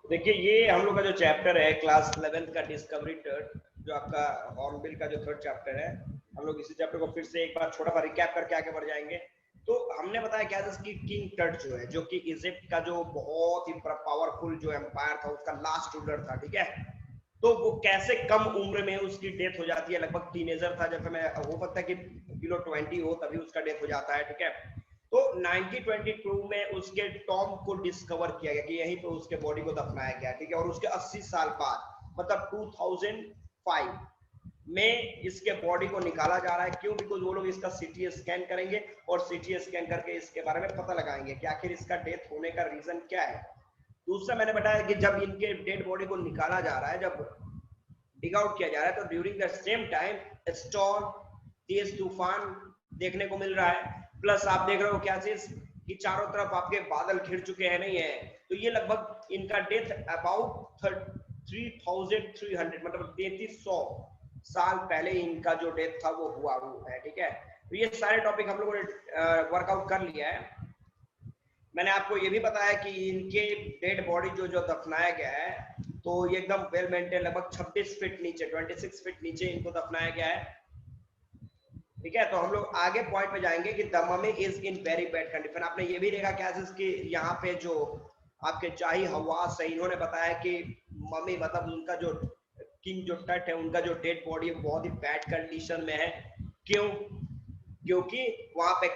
देखिए ये हम लोग का जो चैप्टर है क्लास 11th का डिस्कवरी टर्ट, जो आपका हॉर्नबिल का जो थर्ड चैप्टर है, हम लोग इसी चैप्टर को फिर से एक बार छोटा सा रिकैप करके आगे बढ़ जाएंगे। तो हमने बताया क्या था कि किंग टट जो है, जो कि इजिप्ट का जो बहुत ही पावरफुल जो एम्पायर था, उसका लास्ट रूलर था, ठीक है। तो वो कैसे कम उम्र में उसकी डेथ हो जाती है, लगभग टीनेजर था जब, मैं हो सकता है कि बिलो 20 हो तभी उसका डेथ हो जाता है, ठीक है। तो 1922 में उसके टॉम को डिस्कवर किया गया कि यहीं पे उसके बॉडी को दफनाया गया, ठीक है। और उसके 80 साल बाद मतलब 2005 में इसके बॉडी को निकाला जा रहा है। क्यों? बिकॉज वो लोग इसका सीटी स्कैन करेंगे और सीटी स्कैन करके इसके बारे में पता लगाएंगे कि आखिर इसका डेथ होने का रीजन क्या है। दूसरा मैंने बताया कि जब इनके डेड बॉडी को निकाला जा रहा है, जब डिग आउट किया जा रहा है, तो during the same time storm, तेज तूफान देखने को मिल रहा है। प्लस आप देख रहे हो क्या चीज कि चारों तरफ आपके बादल घिर चुके हैं, नहीं है। तो ये लगभग इनका डेथ अबाउट 3300 मतलब 3300 साल पहले इनका जो डेथ था वो हुआ है, ठीक है। तो ये सारे टॉपिक हम लोगों ने वर्कआउट कर लिया है। मैंने आपको ये भी बताया कि इनके डेड बॉडी जो जो दफनाया गया है, तो ये एकदम वेल मेंटेन, लगभग 26 फीट नीचे, 26 फीट नीचे इनको दफनाया गया है, ठीक है। तो हम लोग आगे पॉइंट पे जाएंगे कि the mummy is in very bad condition. आपने ये भी देखा क्या कि यहाँ पे जो आपके जाही हवास है, इन्होंने बताया कि मम्मी मतलब उनका जो किंग जो टट है, उनका जो डेड बॉडी है बहुत ही बैड कंडीशन में है। क्यों? क्योंकि वहां पे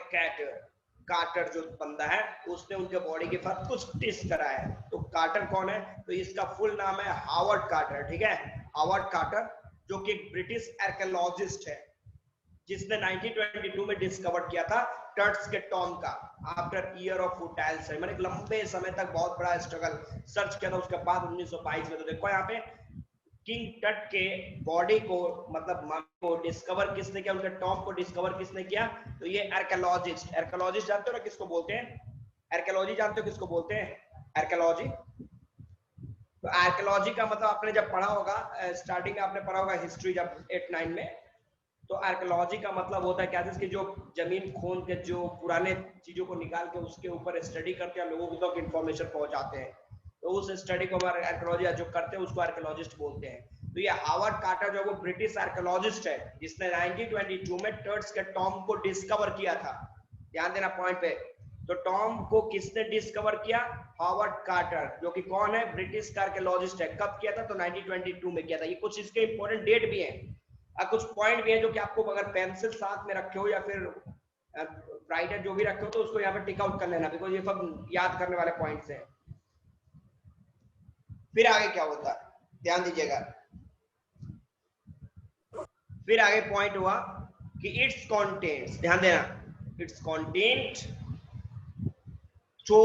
कार्टर जो बंदा है, उसने उनके बॉडी के साथ कुछ टेस्ट करा है। तो कार्टर कौन है? तो इसका फुल नाम है हावर्ड कार्टर, ठीक है। हावर्ड कार्टर जो कि एक ब्रिटिश आर्कियोलॉजिस्ट है, जिसने 1922 में डिस्कवर किया था टर्ट्स के टॉम का after year of futile search. मैंने लंबे समय तक बहुत बड़ा स्ट्रगल सर्च किया था, उसके बाद 1922 में। तो देखो यहाँ पे किंग टट के बॉडी को मतलब मम्मी को डिस्कवर किसने किया, उनके टॉम को डिस्कवर किसने किया? तो ये आर्कियोलॉजिस्ट। आर्कियोलॉजिस्ट जानते हो ना किसको बोलते हैं? आर्कियोलॉजी जानते हो किसको बोलते हैं? आर्कियोलॉजी। तो आर्कियोलॉजी का मतलब आपने जब पढ़ा होगा, स्टार्टिंग में आपने पढ़ा होगा हिस्ट्री जब 8-9 में, तो आर्कियोलॉजी का मतलब होता है क्या, जिसकी जो जमीन खोद के जो पुराने चीजों को निकाल के उसके ऊपर स्टडी करके लोगों को तक इंफॉर्मेशन पहुंचाते हैं। तो उस स्टडी को हमारे आर्कियोलॉजी जो करते हैं उसको आर्कियोलॉजिस्ट बोलते हैं। तो ये हावर्ड कार्टर जो वो ब्रिटिश आर्कियोलॉजिस्ट है, जिसने 1922 में टर्ट्स के टॉम को डिस्कवर किया था। ध्यान देना पॉइंट पे। तो टॉम को किसने डिस्कवर किया? हावर्ड कार्टर, जो कि कौन है? ब्रिटिश आर्कियोलॉजिस्ट है। कब किया था? तो 1922 में किया था। ये कुछ इसके इंपॉर्टेंट डेट भी है, कुछ पॉइंट भी है जो कि आपको अगर पेंसिल साथ में रखे हो या फिर राइटर जो भी रखे हो, तो उसको यहाँ पे टिक आउट कर लेना, बिकॉज ये सब याद करने वाले पॉइंट्स हैं। फिर आगे क्या होता है ध्यान दीजिएगा। फिर आगे पॉइंट हुआ कि इट्स कंटेंट्स, ध्यान देना, it's content so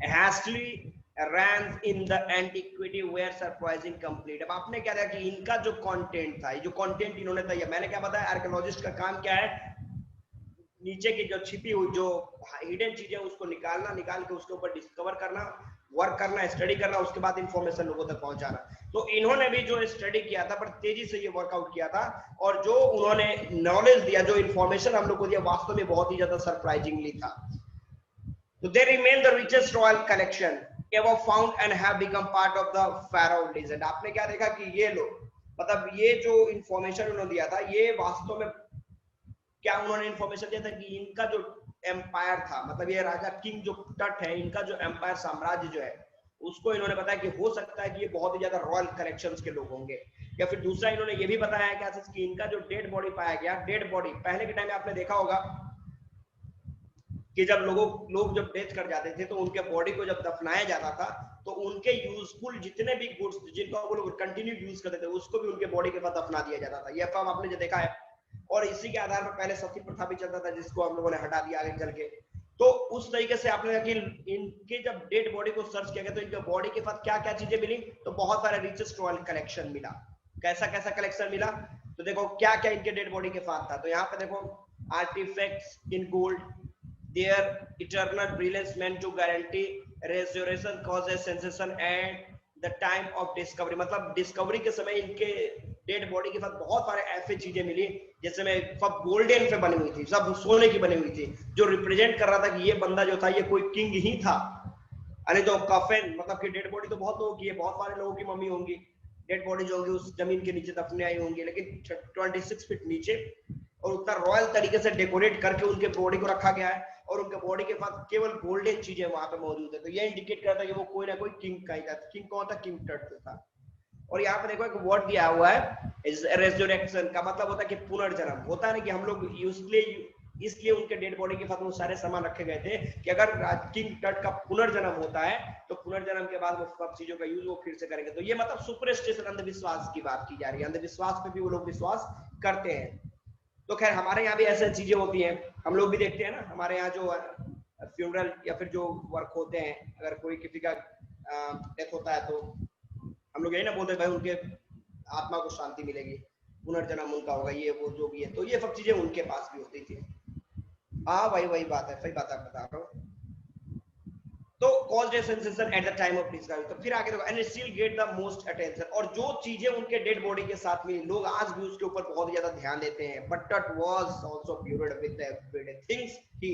hastily ran in the antiquity were surprising complete। अब आपने क्या देखा कि इनका जो कंटेंट था, ये जो कंटेंट इन्होंने दिया, मैंने क्या बताया, आर्कियोलॉजिस्ट का काम क्या है? नीचे की जो छिपी हुई जो हिडन चीजें उसको निकालना, निकाल के उसके ऊपर डिस्कवर करना, वर्क करना, स्टडी करना, उसके बाद इंफॉर्मेशन लोगों तक पहुंचाना। तो इन्होंने भी जो स्टडी किया था, पर तेजी से ये वर्कआउट किया था, और जो उन्होंने नॉलेज दिया, जो इंफॉर्मेशन हम लोग को दिया, वास्तव में बहुत ही ज्यादा सरप्राइजिंगली था। So they remain the richest royal collection ever found and have become part of the pharaoh legend। आपने क्या देखा कि ये लोग मतलब ये जो इंफॉर्मेशन उन्होंने दिया था, ये वास्तव में क्या उन्होंने इंफॉर्मेशन दिया था कि इनका जो एम्पायर था, मतलब ये राजा किंग जो टट है, इनका जो एम्पायर साम्राज्य जो है, उसको इन्होंने बताया कि हो सकता है कि ये बहुत ही ज्यादा रॉयल कलेक्शंस के लोग होंगे। या फिर दूसरा इन्होंने ये भी बताया क्या कि इनका जो डेड बॉडी पाया गया, डेड बॉडी पहले के टाइम में आपने देखा होगा कि जब लोग जब डेथ कर जाते थे, तो उनके बॉडी को जब दफनाया जाता था, तो उनके यूजफुल जितने भी गुड्स जिनको वो लोग कंटिन्यू यूज करते थे, उसको भी उनके बॉडी के साथ दफना दिया जाता था। ये फॉर्म आपने जो देखा है, और इसी के आधार पर पहले सती प्रथा भी चलता था, जिसको हम लोगों ने हटा दिया आगे चल के। तो उस तरीके से आपने कि इनके जब डेड बॉडी को सर्च किया गया, तो इनके बॉडी के साथ क्या क्या चीजें मिली? तो बहुत सारा रिचेस्ट रॉयल कलेक्शन मिला। कैसा कैसा कलेक्शन मिला? तो देखो क्या क्या इनके डेड बॉडी के साथ था। तो यहाँ पे देखो, artefacts in gold, their eternal brilliance meant to guarantee resurrection causes sensation and the time of discovery। मतलब डिस्कवरी के समय इनके डेड बॉडी के साथ बहुत सारे ऐसे चीजें मिली, जैसे में सब गोल्डन पे बनी हुई थी, सब सोने की बनी हुई थी, जो रिप्रेजेंट कर रहा था कि ये बंदा जो था ये कोई किंग ही था। अरे जो कफन मतलब कि डेड बॉडी तो बहुत लोगों की है, बहुत सारे लोगों की मम्मी होंगी, डेड बॉडी जो होंगी उस जमीन के नीचे दफने आई होंगी, लेकिन 26 फीट नीचे और उतना रॉयल तरीके से डेकोरेट करके उनके बॉडी को रखा गया है और उनके बॉडी के पास केवल गोल्डन चीजें वहां पे मौजूद है। तो ये इंडिकेट करता है कि वो कोई ना कोई किंग का ही था। किंग कौन था? किंग टट था। और यहाँ पे देखो एक वर्ड दिया हुआ है रेजरेक्शन का मतलब होता है कि पुनर्जन्म। होता है ना कि हम लोग इसलिए उनके डेड बॉडी के साथ वो सारे सामान रखे गए थे कि अगर किंग टट का पुनर्जन्म होता है तो पुनर्जन्म के बाद वो सब चीजों का यूज वो फिर से करेंगे। तो ये मतलब सुपरस्टिशन अंधविश्वास की बात की जा रही है, अंधविश्वास पे भी वो लोग विश्वास करते हैं। तो खैर हमारे यहाँ भी ऐसी चीजें होती हैं, हम लोग भी देखते हैं ना, हमारे यहाँ जो फ्यूनरल या फिर जो वर्क होते हैं, अगर कोई किसी का डेथ होता है तो हम लोग यही ना बोलते हैं भाई उनके आत्मा को शांति मिलेगी, पुनर्जन्म उनका होगा, ये वो जो भी है। तो ये सब चीजें उनके पास भी होती थी। हाँ वही बात है, सही बात है, बता रहा हूँ। तो caused a sensation at the time of discovery। तो फिर आगे देखो and still get the most attention। और जो चीजें उनके डेड बॉडी के साथ मिली लोग आज भी उसके ऊपर बहुत ज्यादा ध्यान देते हैं। But that was also buried with the everyday things he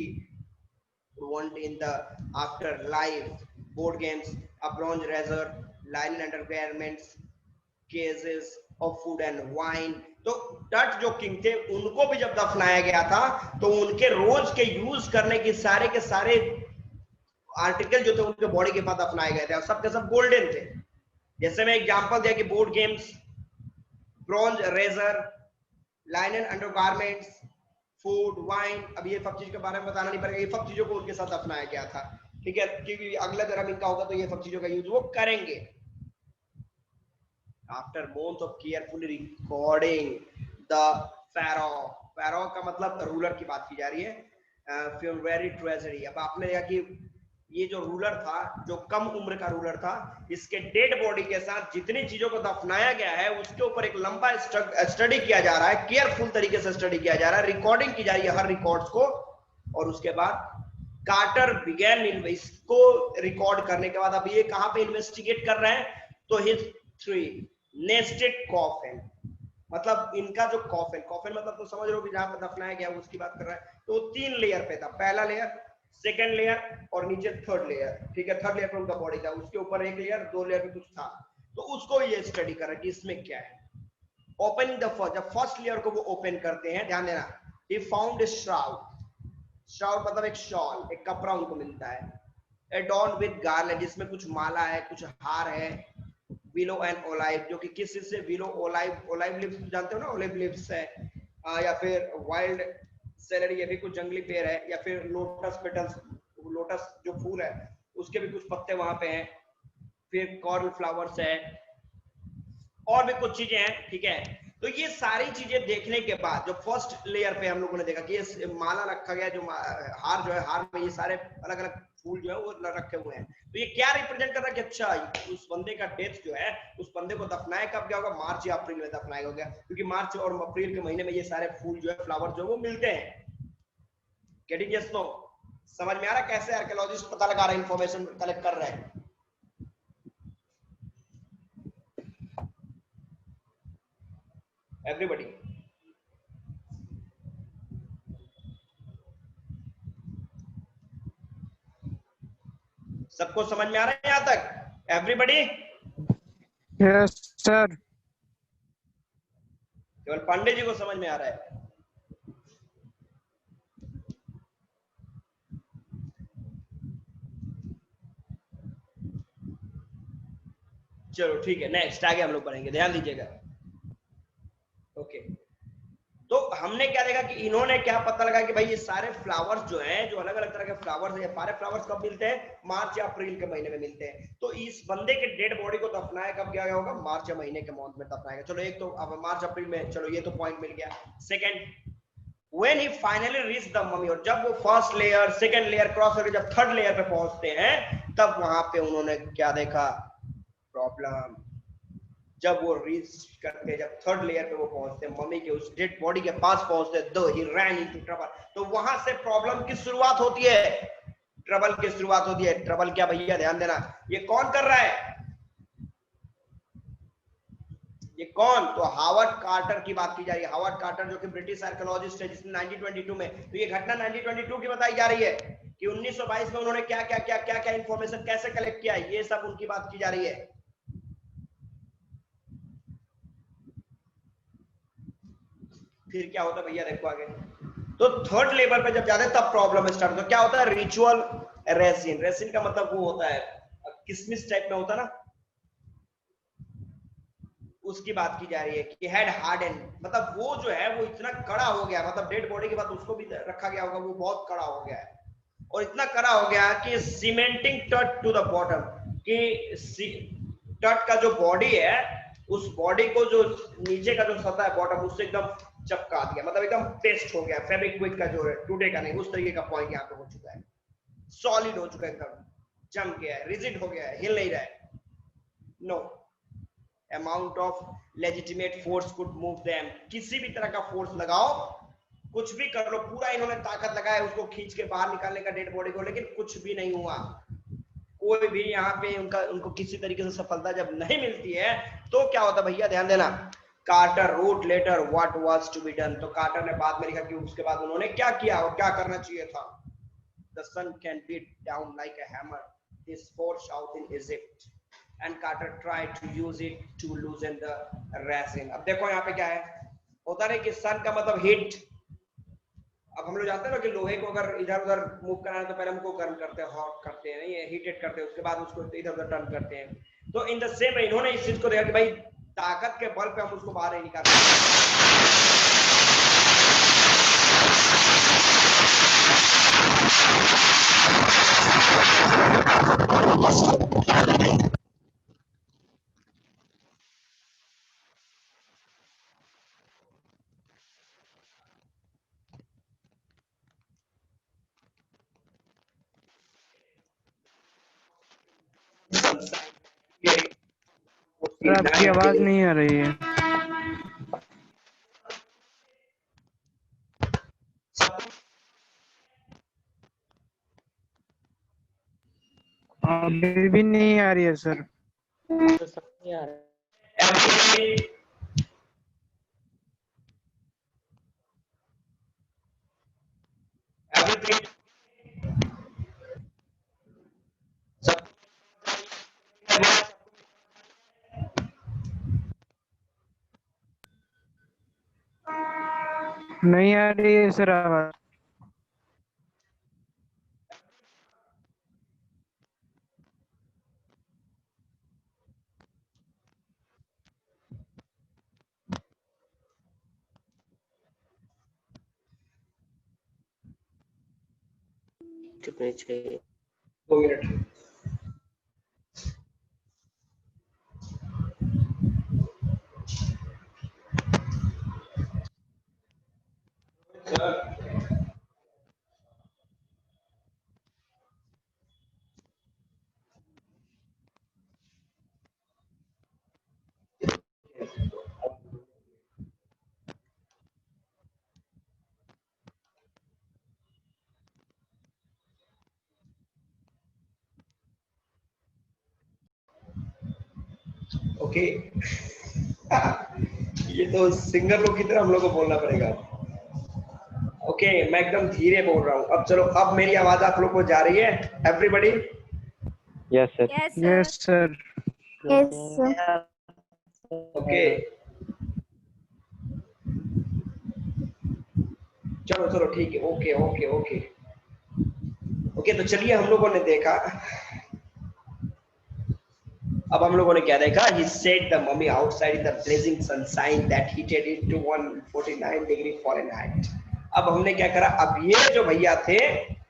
want in the afterlife, board games, a bronze razor, linen undergarments, cases of food and wine। तो टट जो किंग थे उनको भी जब दफनाया गया था तो उनके रोज के यूज करने की सारे के सारे आर्टिकल जो थे उनके बॉडी के पास अपनाए गए थे और सबके सब गोल्डन थे। जैसे मैं एग्जांपल दिया कि board games, bronze razor, लाइनन undergarments, food, wine. अब ये सब चीज के बारे में बताना नहीं पड़ेगा, ये सब चीजों को उनके साथ अपनाया गया था। ठीक है, क्योंकि अगला जन्म इनका होगा तो ये सब चीजों का यूज वो करेंगे। After months of carefully recording the pharaoh, pharaoh का मतलब रूलर की बात की जा रही है। Funerary treasury। अब आपने देखा कि ये जो रूलर था, जो कम उम्र का रूलर था, इसके डेड बॉडी के साथ जितनी चीजों को दफनाया गया है उसके ऊपर एक लंबा स्टडी किया जा रहा है, केयरफुल तरीके से स्टडी किया जा रहा है, रिकॉर्डिंग की जा रही है हर रिकॉर्ड्स को। और उसके बाद कार्टर बिगैन इसको रिकॉर्ड करने के बाद अब ये कहां पे इन्वेस्टिगेट कर रहे हैं? तो हिस्ट्री नेस्टेड कॉफिन, मतलब इनका जो कॉफिन, कॉफिन मतलब तो समझ रहे हो कि जहां पर दफनाया गया उसकी बात कर रहा है। तो 3 लेयर पे था, पहला लेयर, सेकंड लेयर और नीचे थर्ड लेयर। ठीक है, थर्ड लेयर पे उनका बॉडी था, उसके ऊपर एक लेयर, 2 लेयर पे कुछ था। तो उसको ये स्टडी कर रहा है कि इसमें क्या है। ओपनिंग द फर्स्ट, जब फर्स्ट लेयर को वो ओपन करते हैं, ध्यान देना, he found a shroud. Shroud मतलब एक शॉल, एक कपड़ा उनको मिलता है, एडॉर्न्ड विद गार्लैंड, जिसमें कुछ माला है, कुछ हार है, विलो एंड ओलाइव, जो कि किस चीज से, विलो, ओलाइव, ओलाइव लिव्स जानते हो ना, ओलिव लिव्स है, या फिर वाइल्ड सेलरी, ये भी कुछ जंगली पेड़ है, या फिर लोटस पेटल्स, लोटस जो फूल है उसके भी कुछ पत्ते वहां पे हैं, फिर कॉर्न फ्लावर्स है और भी कुछ चीजें हैं। ठीक है, तो ये सारी चीजें देखने के बाद जो फर्स्ट लेयर पे हम लोगों ने देखा कि ये माला रखा गया, जो हार जो है, हार में ये सारे अलग अलग फूल जो है वो रखे हुए हैं। तो ये क्या रिप्रेजेंट कर रहा है कि अच्छा उस बंदे का डेथ जो है, उस बंदे को दफनाया कब गया होगा? मार्च या अप्रैल में दफनाया होगा, क्योंकि मार्च और अप्रैल के महीने में ये सारे फूल जो है, फ्लावर जो है वो मिलते हैं। Getting yes no? समझ में आ रहा है कैसे आर्कियोलॉजिस्ट पता लगा रहे हैं, इंफॉर्मेशन कलेक्ट कर रहे हैं? एवरीबॉडी सबको समझ में आ रहा है यहां तक? एवरीबॉडी? Yes sir. केवल पांडे जी को समझ में आ रहा है? चलो ठीक है, नेक्स्ट आगे हम लोग बढ़ेंगे, ध्यान दीजिएगा। ओके, तो हमने क्या देखा कि इन्होंने क्या पता लगा कि भाई ये सारे फ्लावर्स जो हैं, जो अलग अलग तरह के फ्लावर्स हैं, सारे फ्लावर्स कब मिलते हैं? मार्च या अप्रैल के महीने में मिलते हैं। तो इस बंदे के डेड बॉडी को दफनाया कब गया होगा? मार्च या महीने के मंथ में दफनाया गया। चलो एक तो अब मार्च अप्रैल में, चलो ये तो पॉइंट मिल गया। Second, when he finally reached the mummy, और जब वो first layer second layer cross करके जब थर्ड लेयर पे पहुंचते हैं तब वहां पे उन्होंने क्या देखा? प्रॉब्लम। जब वो रीच करते, जब थर्ड लेयर पे वो पहुंचते, मम्मी के उस डेड बॉडी के पास पहुंचते, दो ही रैन इनटू ट्रबल। तो वहां से प्रॉब्लम की शुरुआत होती है, ट्रबल की शुरुआत होती है। ट्रबल क्या भैया, ध्यान देना, ये कौन कर रहा है? ये कौन? तो हावर्ड कार्टर की बात की जा रही है। हावर्ड कार्टर जो कि ब्रिटिश आर्कियोलॉजिस्ट है, जिसने 1922 में, तो ये घटना 1922 की बताई जा रही है कि 1922 में उन्होंने क्या क्या क्या क्या क्या इंफॉर्मेशन कैसे कलेक्ट किया, ये सब उनकी बात की जा रही है। फिर क्या होता है भैया, देखो आगे। तो थर्ड लेवल पे जब जाते हैं तब प्रॉब्लम स्टार्ट होता है। क्या होता है, रिचुअल रेसिन। रेसिन का मतलब वो होता है किसमिस टाइप में होता है ना, उसकी बात की जा रही है कि हेड हार्डन, मतलब वो जो है वो इतना कड़ा हो गया, मतलब डेड बॉडी के बाद उसको भी रखा गया होगा, वो बहुत कड़ा हो गया है और इतना कड़ा हो गया कि सीमेंटिंग टट टू द बॉटम, कि टट का जो बॉडी है उस बॉडी को जो नीचे का जो सतह है बॉटम उससे एकदम चपका दिया, मतलब एकदम पेस्ट हो गया, फेविक्विक का जो है टूटेगा नहीं, उस तरीके का पॉइंट यहाँ पे हो चुका है, सॉलिड हो चुका है, एकदम जम गया है, रिजिड हो गया है, हिल नहीं रहा है। No amount of legitimate force could move them, किसी भी तरह का फोर्स लगाओ, कुछ भी कर लो, पूरा इन्होंने ताकत लगाया उसको खींच के बाहर निकालने का डेड बॉडी को, लेकिन कुछ भी नहीं हुआ। कोई भी यहाँ पे उनको किसी तरीके से सफलता जब नहीं मिलती है तो क्या होता भैया, ध्यान देना। Carter wrote later what was to be done, तो कार्टर ने बाद में लिखा कि उसके बाद उन्होंने क्या किया और क्या करना चाहिए था। The sun can beat down like a hammer, this force out in Egypt, and Carter tried to use it to loosen the resin. अब देखो यहाँ पे क्या है, होता नहीं कि सन का मतलब हीट। अब हम लोग जानते हैं ना कि लोहे को अगर इधर उधर मूव कराना है तो पहले हमको गर्म करते हैं, हॉट करते हैं, नहीं हीटेड करते हैं, उसके बाद उसको इधर उधर टर्न करते हैं। तो इन द सेम इन्होंने इस चीज को देखा कि भाई ताकत के बल पे हम उसको बाहर नहीं निकाल आपकी आवाज नहीं आ रही है। अभी भी नहीं आ रही है सर। नहीं आ रहा है। नहीं आ रही है सर आवाज। कितने चाहिए? 2 मिनट। ओके ये तो सिंगर लोग की तरह हम लोग को बोलना पड़ेगा। ओके मैं एकदम धीरे बोल रहा हूँ। अब चलो, अब मेरी आवाज आप लोग को जा रही है everybody? Yes sir. Yes sir. Yes, sir. Okay चलो चलो ठीक है, ओके ओके ओके ओके। तो चलिए, हम लोगों ने देखा, अब हम लोगों ने क्या देखा, he set the mummy outside in the blazing sunshine that heated it to 149 degree Fahrenheit। अब हमने क्या करा, अब ये जो भैया थे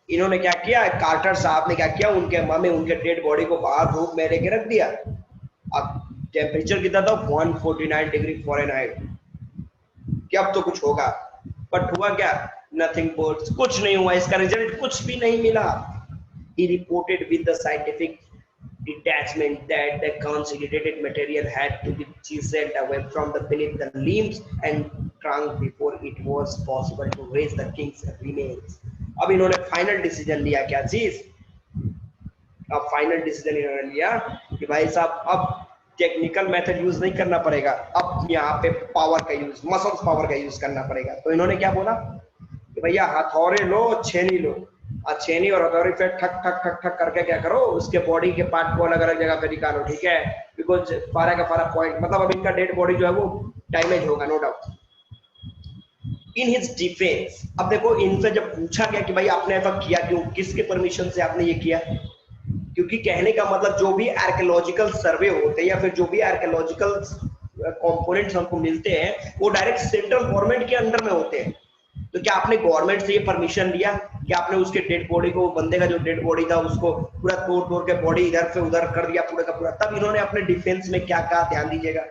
इन्होंने क्या किया, कार्टर साहब ने क्या किया, उनके मम्मी उनके डेड बॉडी को बाहर धूप में लेके रख दिया। अब टेम्परेचर कितना था, 149 डिग्री फ़ारेनहाइट। कि अब तो कुछ होगा, बट हुआ क्या, नथिंग बट, कुछ नहीं हुआ, इसका रिजल्ट कुछ भी नहीं मिला। He reported with the scientific detachment that the consolidated material had to be chiseled away from the beneath the limbs and trunk before it was possible to raise the king's remains। अब इन्होंने final decision लिया, क्या चीज, अब final decision इन्होंने लिया कि भाई साहब अब टेक्निकल मेथड यूज नहीं करना पड़ेगा, अब यहाँ पे पावर का यूज, मसल्स पावर का यूज करना पड़ेगा। तो इन्होंने क्या बोला कि भैया हथौड़े लो, छेनी लो, छेनी और हथौड़ी पे ठक ठक ठक ठक करके क्या करो, उसके बॉडी के पार्ट को अलग अलग जगह पे निकालो, ठीक है, बिकॉज पारा का पारा पॉइंट, मतलब अब इनका डेड बॉडी जो है वो डैमेज होगा, no doubt. In his defence, अब देखो इनसे जब पूछा गया कि भाई आपने ऐसा किया क्यों, किसके परमिशन से आपने ये किया, क्योंकि कहने का मतलब जो भी आर्कियोलॉजिकल सर्वे होते हैं या फिर जो भी आर्कियोलॉजिकल कंपोनेंट्स हमको मिलते हैं वो डायरेक्ट सेंट्रल गवर्नमेंट के अंडर में होते हैं। तो क्या आपने गवर्नमेंट से ये परमिशन लिया कि आपने उसके डेड बॉडी को, बंदे का जो डेड बॉडी था उसको पूरा तोड़ तोड़ के बॉडी इधर से उधर कर दिया पूरा का पूरा, तब इन्होंने अपने डिफेंस में क्या कहा, ध्यान दीजिएगा।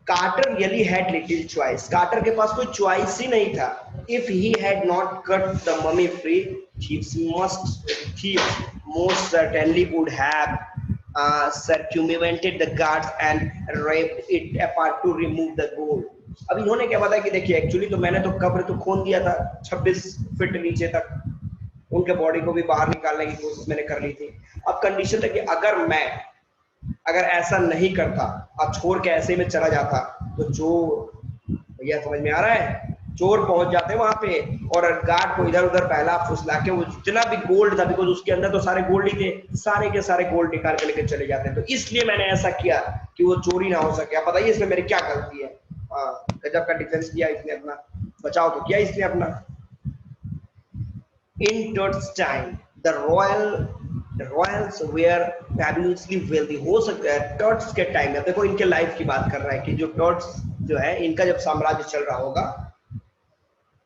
Carter really had little choice, Carter के पास कोई चॉइस ही नहीं था। If he had not cut the mummy free, thieves most certainly would have circumvented the guards and ripped it apart to remove the gold. अब इन्होंने क्या बताया कि देखिए एक्चुअली तो मैंने तो कब्र तो खोद दिया था 26 फीट नीचे तक, उनके बॉडी को भी बाहर निकालने की कोशिश मैंने कर ली थी। अब कंडीशन था कि अगर ऐसा नहीं करता, अब छोड़ के ऐसे में चला जाता, तो चोर, भैया समझ में आ रहा है, चोर पहुंच जाते वहां पे और गार्ड को इधर उधर पहला फुसला के वो जितना भी गोल्ड था, बिकॉज उसके अंदर तो सारे गोल्ड ही थे, सारे के सारे गोल्ड निकाल के लेके चले जाते हैं। तो इसलिए मैंने ऐसा किया कि वो चोरी ना हो सके। आप बताइए इसमें मेरी क्या गलती है? गजब का डिफेंस किया इसने, अपना बचाव तो किया इसने अपना। In Tut's time the royals were fabulously wealthy, हो सकता है टर्ट्स के टाइम में, देखो इनके लाइफ की बात कर रहा है कि जो टर्ट्स जो है इनका जब साम्राज्य चल रहा होगा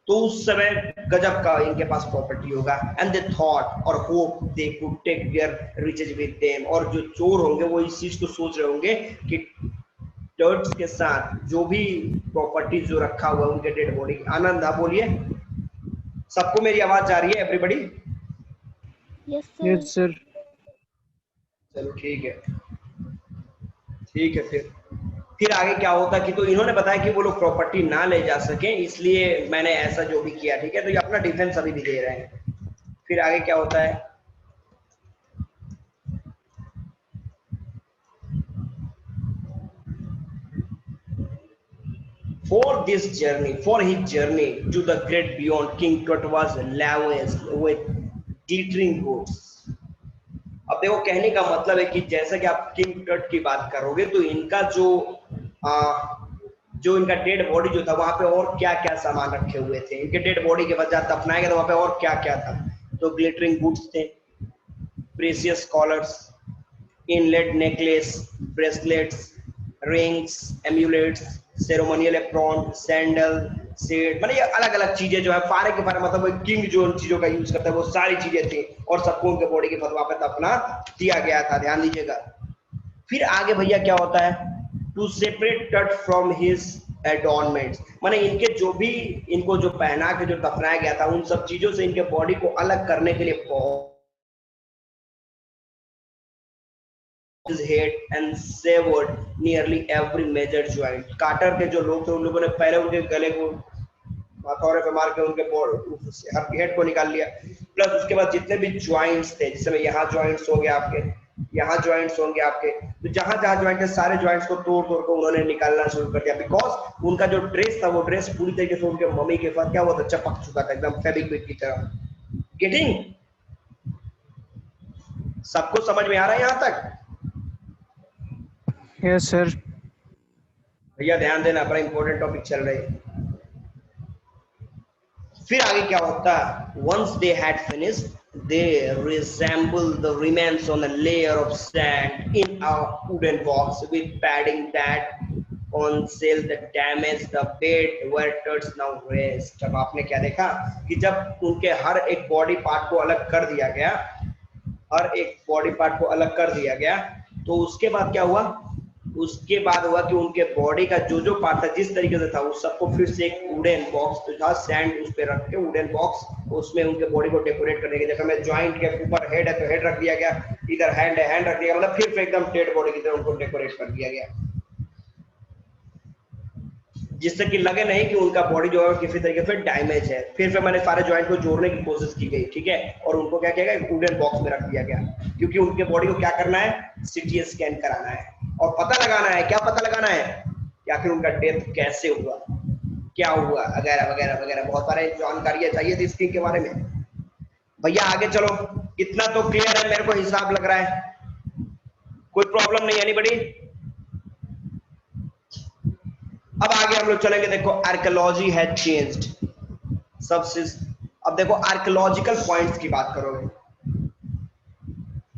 तो उस समय गजब का इनके पास प्रॉपर्टी होगा। एंड दे थॉट और hope they could take their riches with them, और जो चोर होंगे वो इस चीज को सोच रहे होंगे कि टर्ट्स के साथ जो भी प्रॉपर्टी जो रखा हुआ उनके डेड बॉडी। आनंद आप बोलिए, सबको मेरी आवाज जा रही है एवरीबॉडी? Yes sir. चलो ठीक है फिर आगे क्या होता कि, तो इन्होंने बताया कि वो लोग प्रॉपर्टी ना ले जा सके, इसलिए मैंने ऐसा जो भी किया, ठीक है। तो ये अपना डिफेंस अभी भी दे रहे हैं। फिर आगे क्या होता है, for his journey to the great beyond, King Tut was lavished with glittering goods. अब देखो कहने का मतलब है कि जैसा कि आप किंग टट की बात करोगे तो इनका जो इनका डेड बॉडी जो था वहां पे और क्या क्या सामान रखे हुए थे, इनके डेड बॉडी के बाद जब दफनाया गया तो वहां पे और क्या क्या था। तो ग्लिटरिंग गुड्स थे, precious collars, inlaid necklaces, bracelets, rings, amulets, ceremonial apron, sandal, set, मतलब ये अलग अलग चीजें जो है फारे के फारे, मतलब किंग जो उन चीजों का यूज करता है वो सारी चीजें थी और सबको उनके बॉडी के फतवा पे दफना दिया गया था। ध्यान दीजिएगा। फिर आगे भैया क्या होता है, टू सेपरेट टट फ्रॉम हिज एडॉर्नमेंट्स, माने इनके जो भी इनको जो पहना के जो दफनाया गया था उन सब चीजों से इनके बॉडी को अलग करने के लिए बहुत his head and severed nearly every major joint. Carter के जो लोग थे उन लोगों ने पहले उनके गले को हथौड़े पे मार के उनके हर हेड को निकाल लिया, प्लस उसके बाद जितने भी ज्वाइंट्स थे, जिसमें यहाँ ज्वाइंट्स हो गए आपके, यहाँ ज्वाइंट्स होंगे आपके, तो जहां जहां ज्वाइंट है सारे ज्वाइंट्स को तोड़ तोड़ कर उन्होंने निकालना शुरू कर दिया। बिकॉज उनका जो ड्रेस था वो ड्रेस पूरी तरीके से उनके मम्मी के साथ क्या हुआ था, चपक चुका था एकदम फेविक्विक की तरह। गेटिंग? सबको समझ में आ रहा है यहाँ तक? Yes sir. भैया ध्यान देना, बड़ा इंपॉर्टेंट टॉपिक चल रही है। फिर आगे क्या होता, once they had finished, they resembled the remains on a layer of sand in a wooden box with padding that concealed the damage the bed where turds now rest. अब आपने क्या देखा कि जब उनके हर एक बॉडी पार्ट को अलग कर दिया गया, तो उसके बाद क्या हुआ, उसके बाद हुआ कि उनके बॉडी का जो जो पार्ट था जिस तरीके से था उस सबको फिर से एक वुडन बॉक्स तो था, सैंड उस पे रख के वुडन बॉक्स, उसमें उनके बॉडी को डेकोरेट करने की जगह में ज्वाइंट के ऊपर हेड है तो हेड रख दिया गया, इधर हैंड है हैंड रख दिया, मतलब फिर से एकदम डेड बॉडी की तरह उनको डेकोरेट कर दिया गया, जिससे कि लगे नहीं कि उनका बॉडी जो है किसी तरीके से डैमेज है। फिर मैंने सारे ज्वाइंट को जोड़ने की कोशिश की गई, ठीक है, और उनको क्या किया गया, वुडन बॉक्स में रख दिया गया, क्योंकि उनके बॉडी को क्या करना है, सीटी स्कैन कराना है और पता लगाना है, क्या पता लगाना है कि आखिर उनका डेथ कैसे हुआ, क्या हुआ, वगैरह वगैरह वगैरह, बहुत सारे जानकारियां चाहिए थी स्किन के बारे में। भैया आगे चलो, इतना तो क्लियर है, मेरे को हिसाब लग रहा है, कोई प्रॉब्लम नहीं एनीबॉडी। अब आगे हम लोग चलेंगे, देखो आर्कियोलॉजी हैज चेंज्ड सबसे। अब देखो आर्कियोलॉजिकल पॉइंट्स की बात करोगे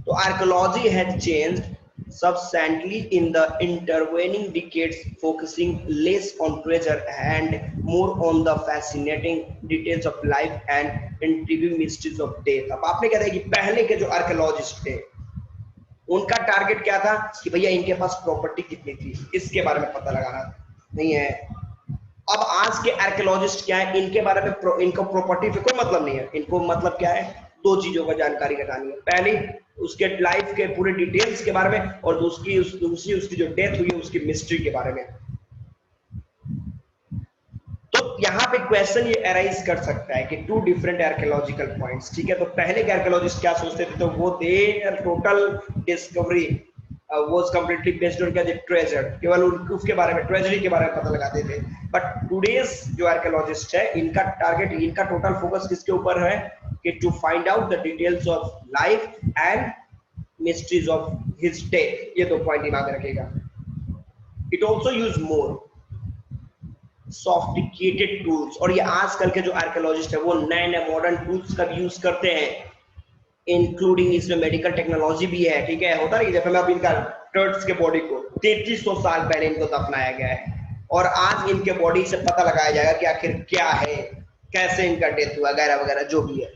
तो archaeology has changed substantially in the intervening decades, focusing less on treasure and more on the fascinating details of life and intriguing mysteries of death। अब आपने क्या देखा कि पहले के जो आर्कियोलॉजिस्ट थे उनका टारगेट क्या था कि भैया इनके पास प्रॉपर्टी कितनी थी इसके बारे में पता लगाना नहीं है। अब आज के आर्कियोलॉजिस्ट क्या है, इनके बारे में इनको प्रॉपर्टी पे कोई मतलब नहीं है, इनको मतलब क्या है, दो चीजों का जानकारी लगानी है। पहली उसके लाइफ के पूरे डिटेल्स के बारे में, और दूसरी उसकी जो डेथ हुई है उसकी मिस्ट्री के बारे में। तो यहाँ पे क्वेश्चन ये अराइज कर सकता है कि टू डिफरेंट आर्कियोलॉजिकल पॉइंट्स, ठीक है। तो पहले के आर्कियोलॉजिस्ट क्या सोचते थे, तो वो their total discovery was completely based on the treasure, केवल उसके बारे में, ट्रेजरी के बारे में पता लगाते थे। बट टुडेस जो आर्कियोलॉजिस्ट है इनका टारगेट, इनका टोटल फोकस किसके ऊपर है कि to find out the details of life and mysteries of his death. ये दो पॉइंट दिमाग में रखेगा। It also use more sophisticated tools, और ये आजकल के जो आर्कियोलॉजिस्ट है वो नए नए मॉडर्न टूल्स का यूज करते हैं, इंक्लूडिंग इसमें मेडिकल टेक्नोलॉजी भी है, ठीक है। होता है जैसे मैं अब इनका टर्ट्स के बॉडी को 3300 साल पहले इनको दफनाया गया है, और आज इनके बॉडी से पता लगाया जाएगा कि आखिर क्या है, कैसे इनका डेथ हुआ, वगैरह वगैरह जो भी है।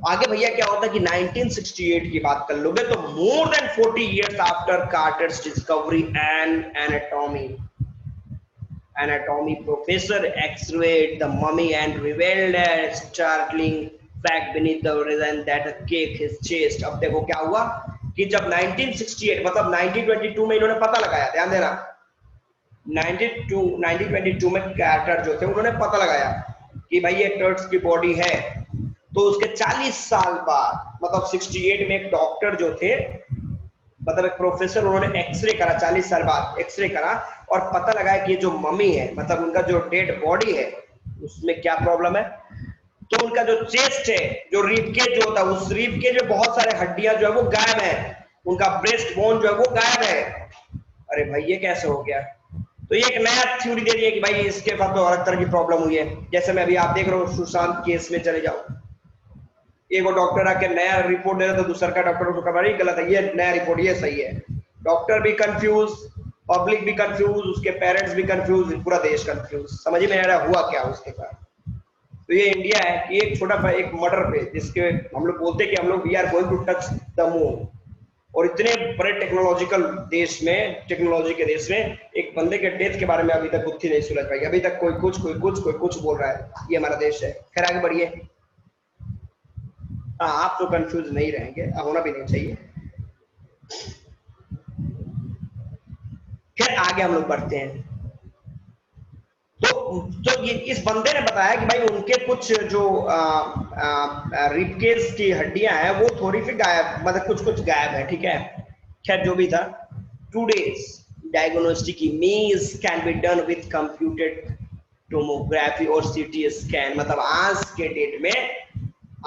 आगे भैया क्या होता है कि 1968 की बात कर लोगे तो more than 40 years after कार्टर्स discovery and anatomy professor x-rayed the mummy and revealed a startling fact beneath the horizon that a cake his chest। अब देखो क्या हुआ कि जब 1968 मतलब 1922 में इन्होंने पता लगाया, ध्यान देना, 1922 में कार्टर जो थे उन्होंने पता लगाया कि भाई ये टर्ट्स की बॉडी है। तो उसके 40 साल बाद मतलब 68 में एक डॉक्टर जो थे, मतलब एक प्रोफेसर, उन्होंने एक्सरे करा, 40 साल बाद एक्सरे करा और पता लगाया कि ये जो मम्मी है, मतलब उनका जो डेड बॉडी है उसमें क्या प्रॉब्लम है। तो उनका जो चेस्ट है, जो रिबकेज जो होता है, उस रिबकेज में बहुत सारे हड्डियां जो है वो गायब है, उनका ब्रेस्ट बोन जो है वो गायब है। अरे भाई ये कैसे हो गया? तो ये एक नया थ्योरी दे रही है कि भाई इसके साथ तो अलग तरह की प्रॉब्लम हुई है। जैसे मैं अभी आप देख रहे हो सुशांत केस में चले जाओ, एक डॉक्टर आके नया रिपोर्ट दे रहा, तो दूसरा का डॉक्टर को कहा गलत है, ये नया रिपोर्ट ये सही है। डॉक्टर भी कंफ्यूज, पब्लिक भी कंफ्यूज, उसके पेरेंट्स भी कंफ्यूज, पूरा देश कंफ्यूज, समझ में आ रहा हुआ क्या उसके साथ। तो ये इंडिया है कि एक छोटा सा एक मर्डर पे, जिसके हम लोग बोलते हैं कि हम लोग we are going to touch the moon, और इतने बड़े टेक्नोलॉजिकल देश में, टेक्नोलॉजी के देश में एक बंदे के डेथ के बारे में अभी तक बुद्धि नहीं सुलझ पाई। अभी तक कोई कुछ बोल रहा है। ये हमारा देश है। खैर आगे बढ़िए। हाँ, आप तो कंफ्यूज नहीं रहेंगे, होना भी नहीं चाहिए। खैर आगे हम लोग बढ़ते हैं। तो ये इस बंदे ने बताया कि भाई उनके कुछ जो रिबकेज की हड्डियां हैं वो थोड़ी सी गायब, मतलब कुछ गायब है, ठीक है। खैर जो भी था, today's diagnostic image can be done with computed tomography और सीटी स्कैन। मतलब आज के डेट में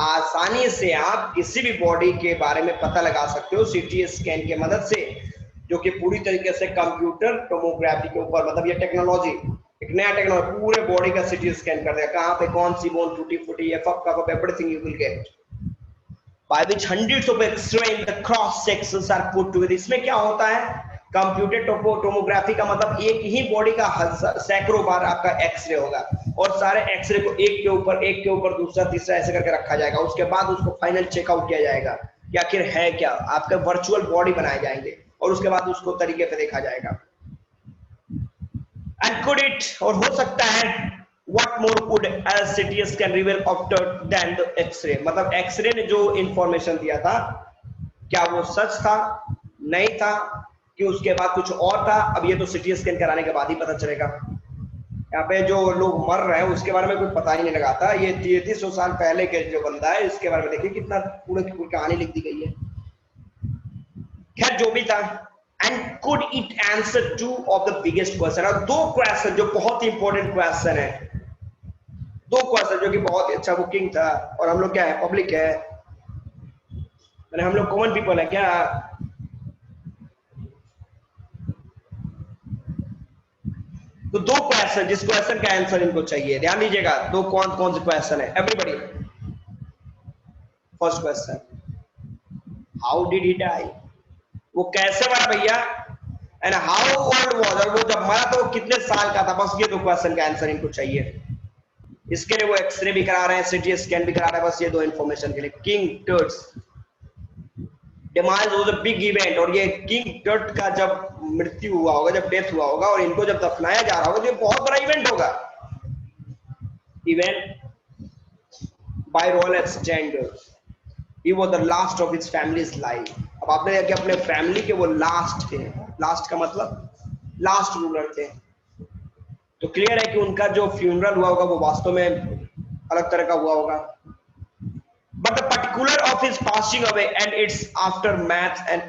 आसानी से आप किसी भी बॉडी के बारे में पता लगा सकते हो सीटी स्कैन की मदद से, जो कि पूरी तरीके से कंप्यूटर टोमोग्राफी के ऊपर, मतलब ये टेक्नोलॉजी, एक नया टेक्नोलॉजी पूरे बॉडी का सीटी स्कैन कर देगा, कहां पे कौन सी बोन टूटी फूटी है, everything you will get by which hundreds of x-ray in the cross sections are put together। इसमें क्या होता है, कंप्यूटर टोमोग्राफी का मतलब एक ही बॉडी का सैकड़ों बार आपका एक्सरे होगा, और सारे एक्सरे को एक के ऊपर दूसरा तीसरा ऐसे करके रखा जाएगा। उसके बाद उसको फाइनल चेकआउट किया जाएगा कि आखिर है क्या, आपका वर्चुअल बॉडी बनाए जाएंगे, और उसके बाद उसको तरीके से देखा जाएगा। एंड कुड इट, और हो सकता है, what more could a CT scan reveal after than the X-ray। मतलब एक्सरे ने जो इंफॉर्मेशन दिया था, क्या वो सच था, नहीं था, कि उसके बाद कुछ और था? अब ये तो सीटी स्कैन कराने के बाद ही पता चलेगा। यहाँ पे जो लोग मर रहे हैं उसके बारे में कुछ पता ही नहीं लगाता। ये 3300 साल पहले के जो बंदा है, इसके बारे में देखिए कितना पूरी की पूरी कहानी लिख दी गई है। खैर जो भी था, and could it answer two of the biggest question, और दो क्वेश्चन जो बहुत ही इंपॉर्टेंट क्वेश्चन है। दो क्वेश्चन जो कि बहुत ही अच्छा बुकिंग था, और हम लोग क्या है, पब्लिक है, मैंने हम लोग कॉमन पीपल है क्या। तो दो क्वेश्चन, जिस क्वेश्चन का आंसर इनको चाहिए, ध्यान दीजिएगा, दो कौन कौन से क्वेश्चन है everybody. First question, how did he die, वो कैसे मरा भैया, एंड हाउ ओल्ड वाज, और वो जब मरा तो वो कितने साल का था। बस ये दो क्वेश्चन का आंसर इनको चाहिए। इसके लिए वो एक्सरे भी करा रहे हैं, सिटी स्कैन भी करा रहे हैं, बस ये दो इंफॉर्मेशन के लिए। King Tut's demise was a big event, और ये किंग टट का जब मृत्यु हुआ होगा, जब डेथ हुआ होगा और इनको जब दफनाया जा रहा होगा, तो ये बहुत बड़ा इवेंट होगा। Event bye royal standard, he was the last of his families life. अब आपने देखा कि अपने फैमिली के वो लास्ट थे, लास्ट का मतलब लास्ट रूलर थे। तो क्लियर है कि उनका जो फ्यूनरल हुआ होगा वो वास्तव में अलग तरह का हुआ होगा। But the particular of his passing away and its aftermath and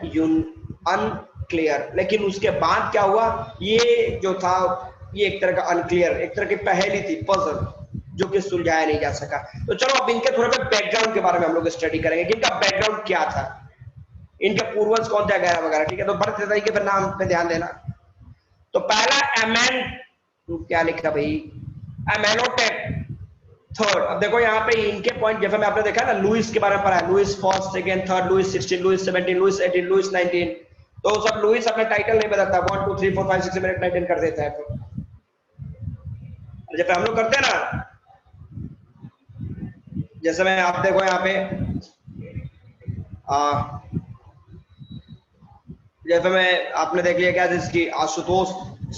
unclear, लेकिन उसके बाद क्या हुआ ये जो था, ये एक तरह का अनक्लियर, एक तरह की पहेली थी, पजल, जो कि सुलझाया नहीं जा सका। तो चलो अब इनके थोड़ा बैकग्राउंड के बारे में हम लोग स्टडी करेंगे कि इनका बैकग्राउंड क्या था, इनके पूर्वज कौन थे वगैरह वगैरह, ठीक है। तो बर्थ तरीके पर नाम पे ध्यान देना। तो पहला एमैन, क्या लिखा भाई, एमेनोटेप थर्ड। अब देखो यहाँ पे इनके पॉइंट, जैसे मैं आपने देखा ना, लुइस के बारे में पढ़ा है, Louis first, second, third, Louis 16, Louis 17, Louis 18, Louis 19। तो सब लुइस अपने टाइटल नहीं बदलता, 1 2 3 4 5 6 7 8 9 10 कर देता है। जैसे हम लोग करते हैं ना, जैसे मैं आप देखो यहाँ पे जैसे मैं आपने देख लिया क्या, जिसकी आशुतोष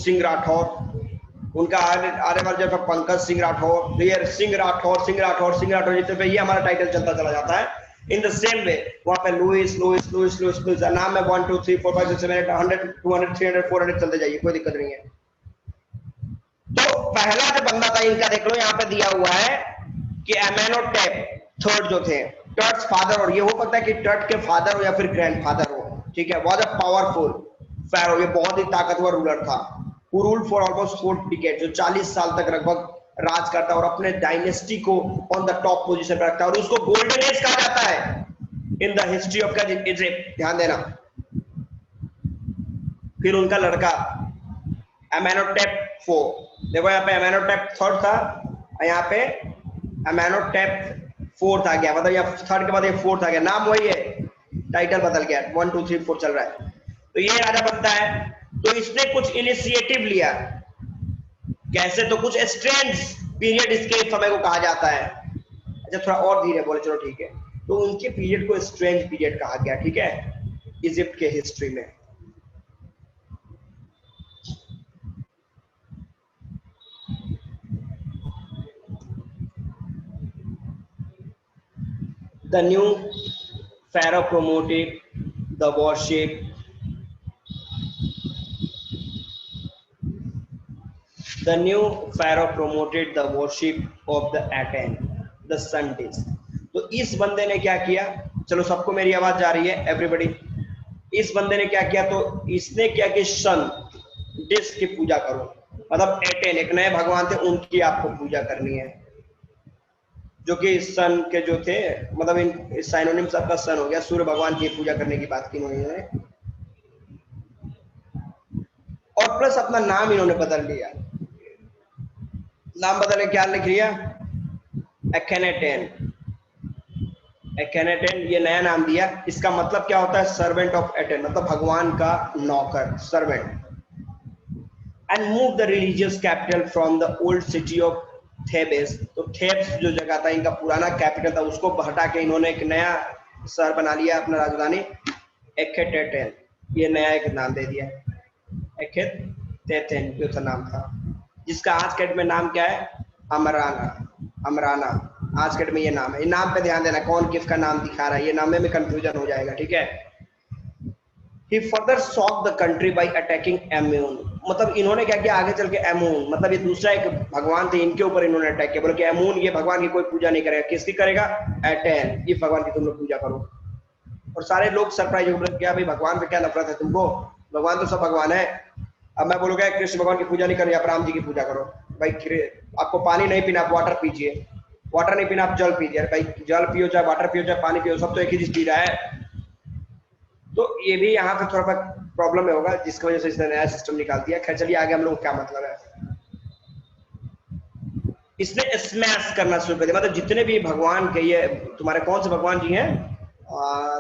सिंह राठौर, उनका आने वाले जब पंकज सिंह राठौर, फिर सिंह राठौर, सिंह राठौर, सिंह राठौर, जितने पे ये हमारा टाइटल चलता चला जाता है। इन द सेम वे वहां पे Louis Louis Louis Louis Louis नाम में 1 2 3 4 5 6 7 8 100 200 300 400 चलते जाइए, कोई दिक्कत नहीं है। तो पहला जो बंदा था इनका देख लो यहाँ पे दिया हुआ है कि एमेनोटेप थर्ड जो थे, टट्स फादर, और ये हो सकता है कि टट के फादर हो या फिर ग्रैंडफादर हो, ठीक है। वाज अ पावरफुल फेरो, ये बहुत ही ताकतवर रूलर था। who ruled for almost 4 decades, जो 40 साल तक लगभग राज करता है और अपने डायनेस्टी को ऑन द टॉप पोजीशन पर रखता है, और उसको गोल्डन एज कहा जाता है in the history of Egypt, ध्यान देना। फिर उनका लड़का एमेनोटेप 4, देखो यहाँ पे एमेनोटेप थर्ड था, यहाँ पे एमेनोटेप 4 आ गया, मतलब यहाँ थर्ड के बाद ये 4 आ गया, नाम वही है, टाइटल बदल गया, 1 2 3 4 चल रहा है। तो ये राजा बनता है, तो इसने कुछ इनिशिएटिव लिया, कैसे, तो कुछ स्ट्रेंज पीरियड इसके समय को कहा जाता है। अच्छा थोड़ा और धीरे बोले, चलो ठीक है। तो उनके पीरियड को स्ट्रेंज पीरियड कहा गया, ठीक है, इजिप्ट के हिस्ट्री में। The new pharaoh promoted the worship The new pharaoh promoted the worship of the Aten, the sun disk. तो इस बंदे ने क्या किया, चलो सबको मेरी आवाज जा रही है एवरीबॉडी। इस बंदे ने क्या किया, तो इसने क्या कि सन डिस्क की पूजा करो, मतलब एटेन एक नए भगवान थे, उनकी आपको पूजा करनी है, जो कि सन के जो थे, मतलब इन साइनोनिम सबका सन हो गया, सूर्य भगवान की पूजा करने की बात की उन्होंने, और प्लस अपना नाम इन्होंने बदल लिया। नाम बदले क्या लिख लिया, एखेनेटेन, एखेनेटेन ये नया नाम दिया। इसका मतलब क्या होता है, सर्वेंट ऑफ एटेन, मतलब भगवान का नौकर, servant. And move the religious capital from the old city of Thebes, तो थेब्स जो जगह था इनका पुराना कैपिटल था, उसको हटा के इन्होंने एक नया शहर बना लिया, अपना राजधानी एखेटेटेन, ये नया एक नाम दे दिया, एखेटेटेन जो था नाम था, जिसका आज के डेट में नाम क्या है, अमराना, अमराना आज के डेट में ये नाम है। ये नाम पे ध्यान देना, कौन किसका नाम दिखा रहा है, ये नाम में कंफ्यूजन हो जाएगा, ठीक है। He further shocked the country by attacking Amun, मतलब इन्होंने क्या किया आगे चल के, एमून मतलब ये दूसरा एक भगवान थे, इनके ऊपर इन्होंने अटैक किया, बोले कि एमून ये भगवान की कोई पूजा नहीं करेगा, किसकी करेगा, एटेन, ये भगवान की तुम लोग पूजा करो। और सारे लोग सरप्राइज हो गए, क्या भाई भगवान पे क्या नफरत है तुमको, भगवान तो सब भगवान है। अब मैं बोलूंगा कृष्ण भगवान की पूजा नहीं करो, या राम जी की पूजा करो, भाई आपको पानी नहीं पीना आप वाटर पीजिए, वाटर नहीं पीना आप जल पीजिए। अरे भाई जल पियो चाहे वाटर पियो चाहे पानी पियो, सब तो एक ही चीज पी रहा है। तो ये भी यहाँ पे थोड़ा प्रॉब्लम में होगा, जिसकी वजह से इसने नया सिस्टम निकाल दिया। खैर चलिए आगे हम लोग क्या मतलब है, इसने स्मैश करना शुरू कर दिया। मतलब जितने भी भगवान के, ये तुम्हारे कौन से भगवान जी हैं,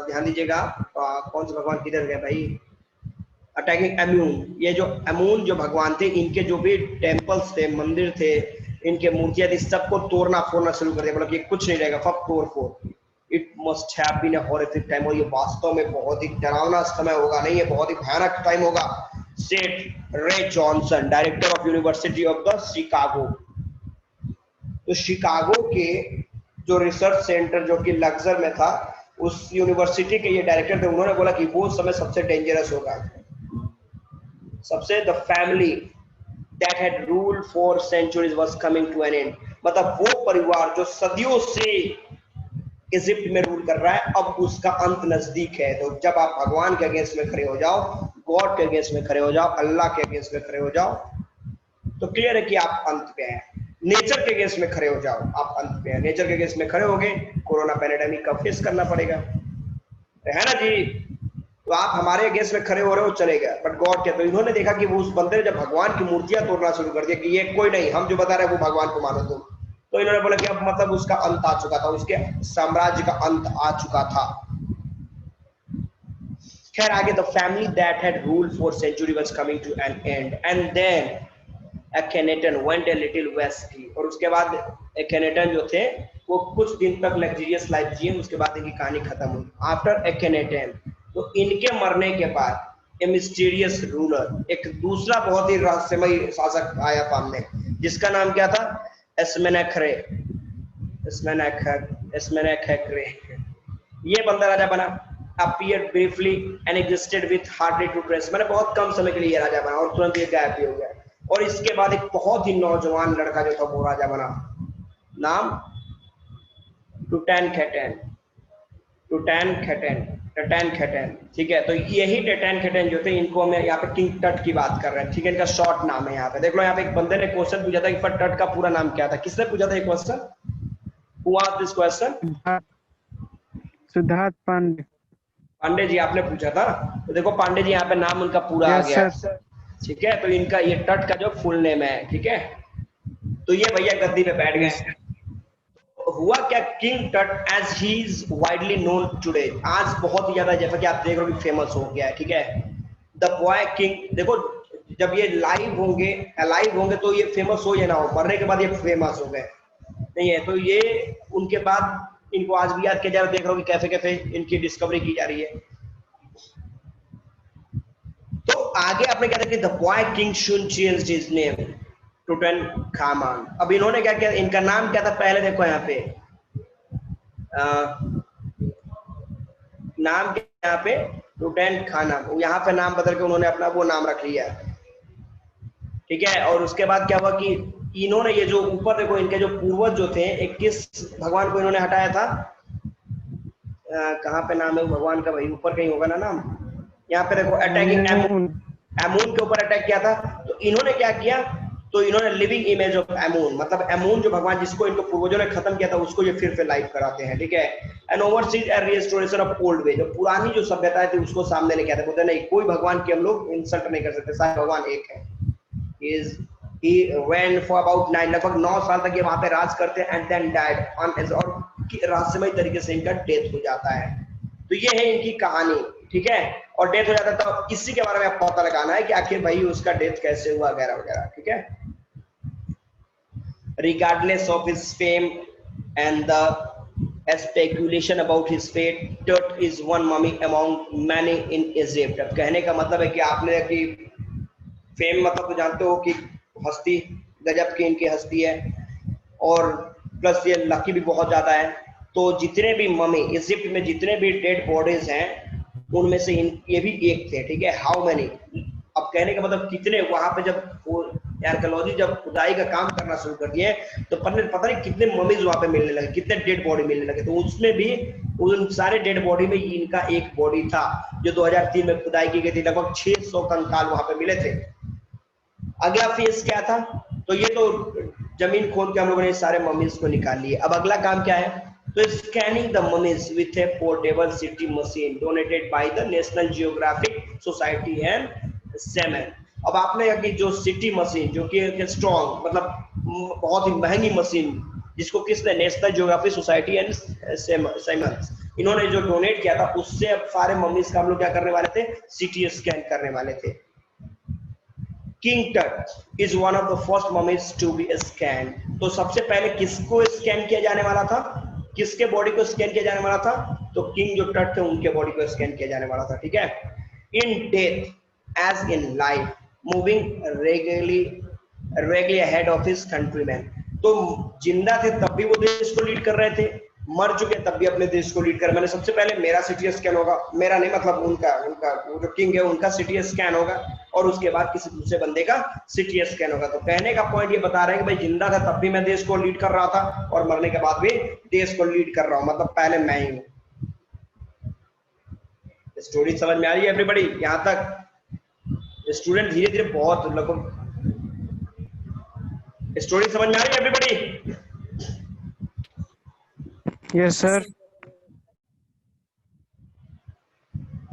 ध्यान दीजिएगा, कौन से भगवान किधर गए भाई, अटैकिंग एम्यून। ये जो एम्यून जो भगवान थे, इनके जो भी टेम्पल्स थे, मंदिर थे, इनके मूर्तियां थी, सबको तोड़ना फोड़ना शुरू कर दिया। मतलब ये कुछ नहीं रहेगा, सब तोड़ फोड़। It must have been a horrific time, और ये वास्तव में बहुत ही डरावना समय होगा, नहीं ये बहुत ही भयानक टाइम होगा। सेठ रे Johnson, director of university of the Chicago. तो शिकागो के जो रिसर्च सेंटर जो कि लग्जर में था, उस यूनिवर्सिटी के ये डायरेक्टर थे, उन्होंने बोला कि वो समय सबसे डेंजरस होगा। सबसे the family that had ruled for centuries was coming to an end. मतलब वो परिवार जो सदियों से इजिप्ट में रूल कर रहा है, अब उसका अंत नजदीक है। तो जब आप भगवान के अगेंस्ट में खड़े हो जाओ, गॉड के अगेंस्ट में खड़े हो जाओ, अल्लाह के अगेंस्ट में खड़े हो जाओ, तो क्लियर है कि आप अंत पे हैं। नेचर के अगेंस्ट में खड़े हो जाओ, आप अंत पे हैं। नेचर के अगेंस्ट में खड़े हो गए, कोरोना पैंडेमिक का फेस करना पड़ेगा, है ना जी। तो आप हमारे अगेंस्ट में खड़े हो रहे हो, चलेगा, बट गॉड क्या। तो इन्होंने देखा कि वो उस बंदे ने जब भगवान की मूर्तियां तोड़ना शुरू कर दिया कि ये कोई नहीं, हम जो बता रहे हैं वो भगवान को मानो तुम, तो इन्होंने बोला कि अब मतलब उसका अंत आ चुका था, उसके साम्राज्य का अंत आ चुका था। खैर आगे, the family that had ruled for century was coming to an end and then Akhenaten went a little west. और उसके बाद एकेनेटन जो थे वो कुछ दिन तक लग्जरियस लाइफ जिए, उसके बाद इनकी कहानी खत्म हुई। आफ्टर एकेनेटन, तो इनके मरने के बाद ए मिस्टीरियस रूलर, एक दूसरा बहुत ही रहस्यमय शासक आया सामने, जिसका नाम क्या था, एस्मेनेखरे। ये बंदा राजा बना। appeared briefly and existed with hardly to trace, मैंने बहुत कम समय के लिए राजा बना और तुरंत ये गायब भी हो गया। और इसके बाद एक बहुत ही नौजवान लड़का जो था वो राजा बना, नाम टटैनखेटेन। ठीक है, तो यही टटैनखेटेन जो थे, इनको हम यहाँ पे किंग टट की बात कर रहे हैं। ठीक है, इनका शॉर्ट नाम है। यहाँ पे देख लो, यहाँ पे एक बंदे ने क्वेश्चन पूछा था कि पर टट का पूरा नाम क्या था। किसने पूछा था ये question? Who asked this question? Siddharth Pandey. Pandey ji आपने पूछा था। तो देखो पांडे जी यहाँ पे नाम उनका पूरा आ गया। ठीक है, तो इनका ये टट का जो फुल नेम है। ठीक है, तो ये भैया गद्दी पे बैठ गए। हुआ क्या, King Tut as he is widely known today, आज बहुत ही ज्यादा, जैसा कि आप देख रहे हो, फेमस हो गया है। ठीक है, द बॉय किंग। देखो जब ये लाइव होंगे, अलाइव होंगे, तो ये फेमस हो या ना हो, मरने के बाद ये फेमस हो गए नहीं है। तो ये उनके बाद इनको आज भी याद किया जा रहा है। देख रहे हो कि कैसे कैसे इनकी डिस्कवरी की जा रही है। तो आगे आपने क्या देखा, the boy king soon changed his name Tutankhamun. अब इन्होंने क्या किया, इनका नाम क्या था पहले, देखो यहाँ पे नाम क्या, यहाँ पे टुटनखामन, यहाँ पे नाम बदल के उन्होंने अपना वो नाम रख लिया। ठीक है, और उसके बाद क्या हुआ कि इन्होंने ये जो ऊपर देखो, इनके जो पूर्वज जो थे, 21 भगवान को इन्होंने हटाया था। कहाँ पे नाम है भगवान का भाई, ऊपर कहीं होगा ना नाम। यहाँ पे देखो, अटैकिंग एमून के ऊपर अटैक किया था। तो इन्होंने क्या किया, तो इन्होंने लिविंग इमेज ऑफ एमून, मतलब एमून जो भगवान जिसको इनको पूर्वजों ने खत्म किया था, उसको ये फिर लाइव कराते हैं। ठीक है, and overseas and restoration of old way, जो पुरानी जो सभ्यता थी उसको सामने लेके आते। बोलते नहीं, कोई भगवान की हम लोग इंसल्ट नहीं कर सकते, सारे भगवान एक है। He went for about 9, लगभग 9 साल तक ये वहां पे राज करते हैं, एंड देन डाइड ऑन, और रहस्यमय तरीके से इनका डेथ हो जाता है। तो ये है इनकी कहानी। ठीक है, और डेथ हो जाता है, तो इसी के बारे में आपको पता लगाना है कि आखिर भाई उसका डेथ कैसे हुआ वगैरह वगैरह। ठीक है, regardless of his fame and the speculation about his fate, Tut is one mummy among many in Egypt। अब कहने का मतलब है कि आपने कि फेम मतलब तो जानते हो कि हस्ती, गजब की इनकी हस्ती है, और प्लस ये लकी भी बहुत ज्यादा है। तो जितने भी मम्मी इजिप्ट में जितने भी डेड बॉडीज हैं, उनमें से ये भी एक थे। ठीक है, हाउ मेनी, अब कहने का मतलब कितने, वहां पे जब आर्कियोलॉजी जब खुदाई का काम करना शुरू कर दिए, तो पता नहीं कितने मम्मीज वहां पे मिलने लगे, कितने डेड बॉडी मिलने लगे। तो उसमें भी उन सारे डेड बॉडी में इनका एक बॉडी था जो 2003 में खुदाई की गई थी। लगभग 600 कंकाल वहां पे मिले थे। अगला फेज क्या था, तो ये तो जमीन खोद के हम लोगों ने सारे ममीज को निकाल लिए। अब अगला काम क्या है, तो scanning the mummies with a portable CT machine donated by the National Geographic Society and सेमेन। अब आपने कि जो सिटी मशीन जो कि स्ट्रॉन्ग मतलब बहुत ही महंगी मशीन, जिसको किसने, national Geographic Society and semen, इन्होंने जो डोनेट किया था, उससे अब सारे मम्मीज का हम लोग क्या करने वाले थे, सीटी स्कैन करने वाले थे। King Tut is one of the first mummies to be scan. तो सबसे पहले किसको स्कैन किया जाने वाला था, किसके बॉडी को स्कैन किया जाने वाला था, तो किंग जो टट थे उनके बॉडी को स्कैन किया जाने वाला था, ठीक है। In death as in life, moving regularly ahead of his countryman. तो जिंदा थे तब भी वो देश को लीड कर रहे थे, मर चुके तब भी अपने देश को लीड कर। मैंने सबसे पहले मेरा सीटी स्कैन होगा, मेरा नहीं मतलब उनका वो जो किंग है उनका सीटी स्कैन होगा, और उसके बाद किसी दूसरे बंदे का सीटी स्कैन होगा। तो कहने का पॉइंट ये बता रहे हैं कि भाई जिंदा था तब भी मैं देश को लीड कर रहा था, और मरने के बाद भी देश को लीड कर रहा हूं, मतलब पहले मैं ही हूं। स्टोरी समझ में आ रही है एवरीबॉडी? यहां तक स्टूडेंट धीरे धीरे बहुत लगभग स्टोरी समझ में आ रही है एवरीबॉडी? Yes sir.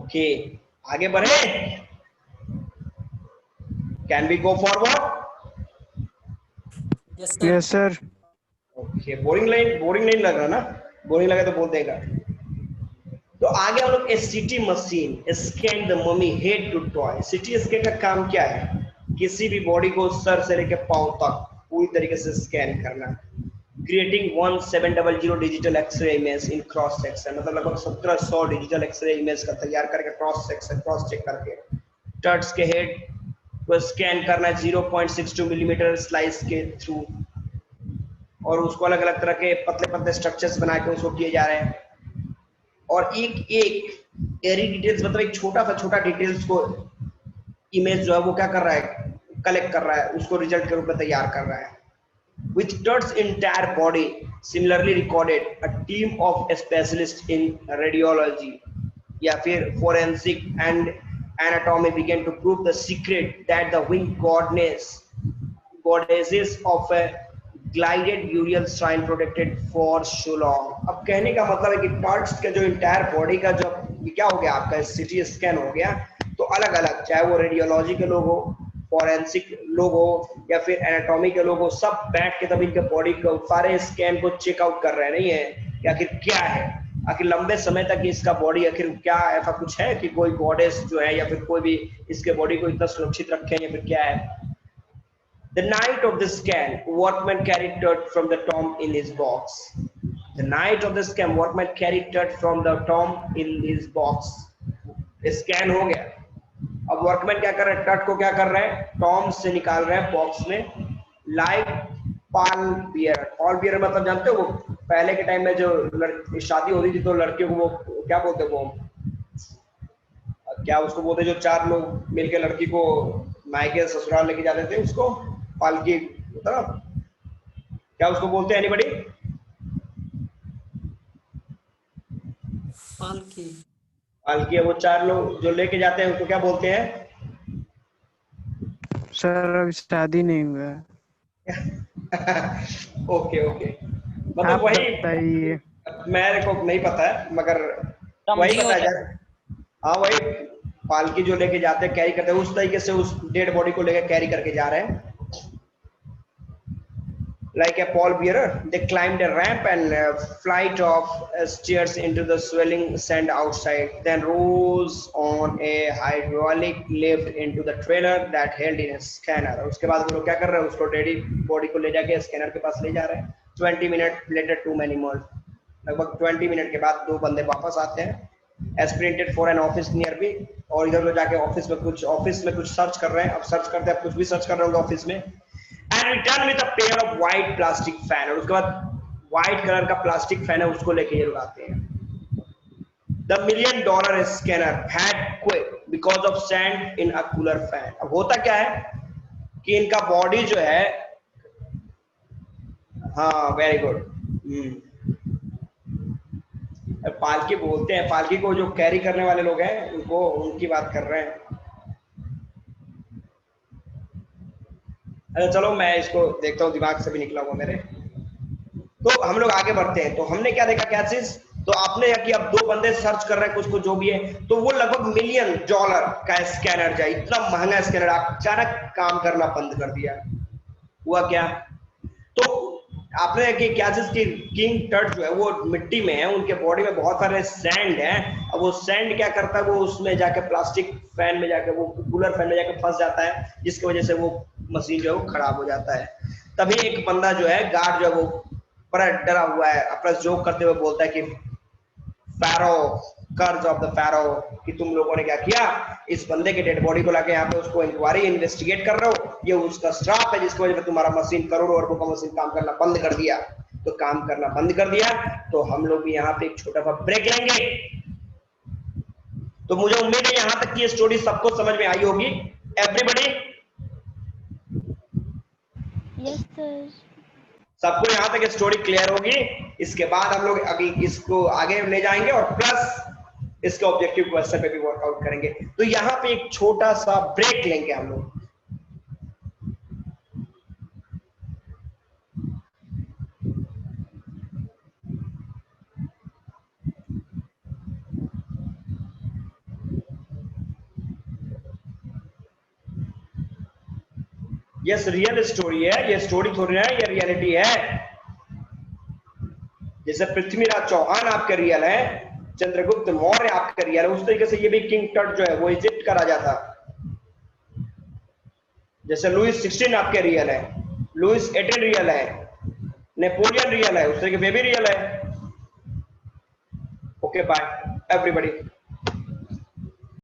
ओके, आगे बढ़े, can we go forward? Yes sir. Okay, boring नहीं लग रहा ना? बोरिंग लगा तो बोल देगा। तो आगे हम लोग CT machine scan the mummy head to toe. CT scan का काम क्या है, किसी भी बॉडी को सर से लेकर पांव तक पूरी तरीके से स्कैन करना, creating 1700 digital x-ray image in cross section, मतलब लगभग 1700 डिजिटल एक्सरे इमेज का तैयार करके क्रॉस चेक करके टर्ट्स के हेड को स्कैन करना 0.62 मिलीमीटर स्लाइस के थ्रू, और उसको अलग अलग तरह के पतले पतले स्ट्रक्चर्स बना के उसको किए जा रहे हैं। और एक एरी डिटेल्स, मतलब एक छोटा डिटेल्स को इमेज जो है वो क्या कर रहा है, कलेक्ट कर रहा है, उसको रिजल्ट के रूप में तैयार कर रहा है। With Tutt's entire body similarly recorded, a team of specialists in radiology या फिर forensic and anatomy began to prove the secret that the winged goddesses of a glided burial shrine protected for so long। अब कहने का मतलब है कि टर्ट्स का जो इंटायर बॉडी का जो क्या हो गया, आपका सीटी स्कैन हो गया, तो अलग अलग चाहे वो रेडियोलॉजी के लोग हो, फॉरेंसिक लोग हो या फिर एनाटॉमी के लोग हो, सब बैठ के तब इनके बॉडी को सारे स्कैन को चेकआउट कर रहे हैं, नहीं है कि आखिर क्या है, आखिर लंबे समय तक इसका बॉडी आखिर क्या, ऐसा कुछ है कि कोई गॉडेस जो है या फिर कोई भी इसके बॉडी को इतना सुरक्षित रखे या फिर क्या है। The night of the scan, workman carried dirt from the tomb in his box. The night of the scan, workman carried dirt from the tomb in his box. Scan हो गया, अब वर्कमैन क्या कर रहे हैं, टट को क्या कर रहे हैं, टॉम से निकाल रहे हैं बॉक्स में, लाइक पाल बियर मतलब जानते हो, वो पहले के टाइम में जो शादी होती थी तो लड़कियों को वो क्या बोलते, वो क्या उसको बोलते, जो चार लोग मिलकर लड़की को मायके ससुराल लेके जाते थे, उसको पालकी होता ना, क्या उसको बोलते हैं एनीबॉडी? पालकी है, वो चार लोग जो लेके जाते हैं उसको क्या बोलते हैं? सर अभी शादी नहीं हुआ है। ओके मतलब वही बताइए। मेरे को नहीं पता है मगर वही पता है। हाँ वही पालकी जो लेके जाते हैं, कैरी करते हैं, उस तरीके से उस डेड बॉडी को लेकर कैरी करके जा रहे हैं। Like a pallbearer, they climbed a ramp and a flight of stairs into the swelling sand outside, then rose on a hydraulic lift into the trailer that held in a scanner। उसके बाद वो लोग क्या कर रहे हैं, उसको daddy body को ले जाके स्कैनर के पास ले जा रहे हैं। 20 minutes later, 2 men emerged। लगभग 20 मिनट के बाद दो बंदे वापस आते हैं। As printed for an office near by, और इधर लोग जाके ऑफिस में कुछ सर्च कर रहे हैं। अब सर्च करते हैं, कुछ भी सर्च कर रहे होंगे ऑफिस में। And return with a pair of white plastic fan, और उसके बाद व्हाइट कलर का प्लास्टिक फैन है, उसको लेके ये लोग आते हैं। The $1 million scanner had quit because of sand in a cooler fan। अब होता क्या है कि इनका बॉडी जो है, हाँ वेरी गुड, पालकी बोलते हैं, पालकी को जो कैरी करने वाले लोग हैं उनको, उनकी बात कर रहे हैं। अच्छा चलो मैं इसको देखता हूँ, दिमाग से भी निकला हुआ मेरे। तो हम लोग आगे बढ़ते हैं। तो हमने क्या देखा, क्या चीज, तो आपने कि अब दो बंदे सर्च कर रहे हैं कुछ जो भी है, तो वो लगभग $1,000,000 का स्कैनर जाए, इतना महंगा स्कैनर अचानक काम करना बंद कर दिया। हुआ क्या, तो आपने कि क्या चीज की किंग टर्ट जो है वो मिट्टी में है, उनके बॉडी में बहुत सारे सैंड है। अब वो सैंड क्या करता है, वो उसमें जाके प्लास्टिक फैन में जाके, वो कूलर फैन में जाके फंस जाता है, जिसकी वजह से वो मशीन जो है वो खराब हो जाता है। तभी एक बंदा जो है, गार्ड जो है, वो बड़ा डरा हुआ है, अपना जोक करते हुए बोलता है कि फैरो, कर्ज ऑफ द फैरो, कि तुम लोगों ने क्या किया, इस बंदे के डेड बॉडी को लाके यहाँ पे उसको इंक्वायरी इन्वेस्टिगेट कर रहे हो, ये उसका श्राप है जिसकी वजह से तुम्हारा मशीन, करोड़ों अरबों का मशीन काम करना बंद कर दिया। तो काम करना बंद कर दिया, तो हम लोग भी यहाँ पे एक छोटा सा ब्रेक लेंगे। तो मुझे उम्मीद है यहाँ तक की ये स्टोरी सबको समझ में आई होगी। Everybody, Yes, sir. सबको यहाँ तक स्टोरी क्लियर होगी। इसके बाद हम लोग अभी इसको आगे ले जाएंगे और प्लस इसके ऑब्जेक्टिव क्वेश्चन पे भी वर्कआउट करेंगे। तो यहाँ पे एक छोटा सा ब्रेक लेंगे हम लोग। ये रियल स्टोरी है, ये स्टोरी थोड़ी है, ये रियलिटी है। जैसे पृथ्वीराज चौहान आपके रियल है, चंद्रगुप्त मौर्य आपका रियल है, उस तरीके से ये भी किंग टट जो है वो इजिप्ट का राजा था। जैसे लुइस 16 आपके रियल है, लुइस 18 रियल है, नेपोलियन रियल है, उस तरीके वे भी रियल है। Okay bye everybody.